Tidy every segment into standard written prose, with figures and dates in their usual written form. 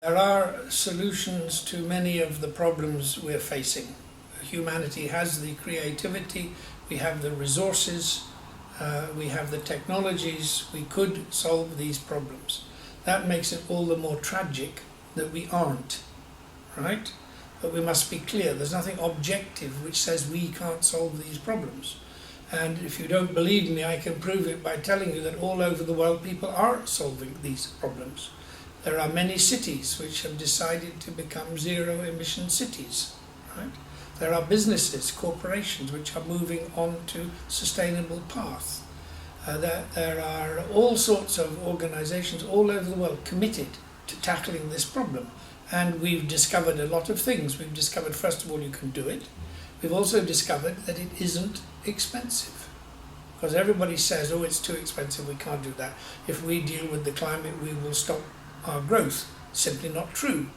There are solutions to many of the problems we're facing. Humanity has the creativity, we have the resources, we have the technologies, we could solve these problems. That makes it all the more tragic that we aren't, right? But we must be clear, there's nothing objective which says we can't solve these problems. And if you don't believe me, I can prove it by telling you that all over the world people are solving these problems. There are many cities which have decided to become zero emission cities, right? There are businesses, corporations which are moving on to sustainable path. There are all sorts of organizations all over the world committed to tackling this problem. And we've discovered a lot of things. We've discovered, first of all, you can do it. We've also discovered that it isn't expensive. Because everybody says, oh, it's too expensive, we can't do that. If we deal with the climate, we will stop our growth. Simply not true.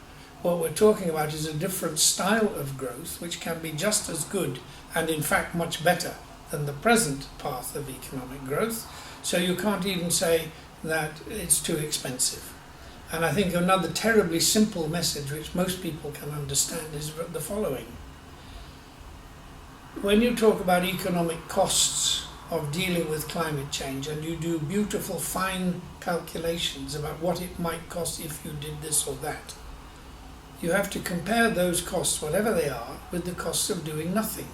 What we're talking about is a different style of growth which can be just as good and in fact much better than the present path of economic growth. So you can't even say that it's too expensive. And I think another terribly simple message which most people can understand is the following. When you talk about economic costs of dealing with climate change and you do beautiful fine calculations about what it might cost if you did this or that, you have to compare those costs, whatever they are, with the costs of doing nothing.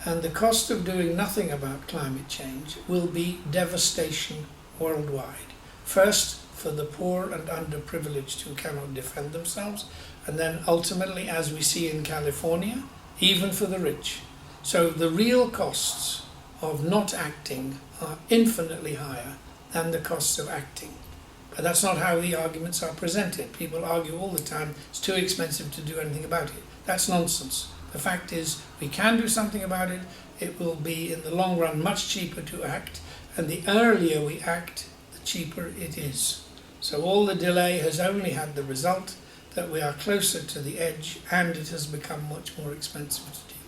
And the cost of doing nothing about climate change will be devastation worldwide. First, for the poor and underprivileged who cannot defend themselves, and then ultimately, as we see in California, even for the rich. So the real costs of not acting are infinitely higher than the costs of acting. But that's not how the arguments are presented. People argue all the time, it's too expensive to do anything about it. That's nonsense. The fact is, we can do something about it. It will be, in the long run, much cheaper to act. And the earlier we act, the cheaper it is. So all the delay has only had the result that we are closer to the edge and it has become much more expensive to deal with.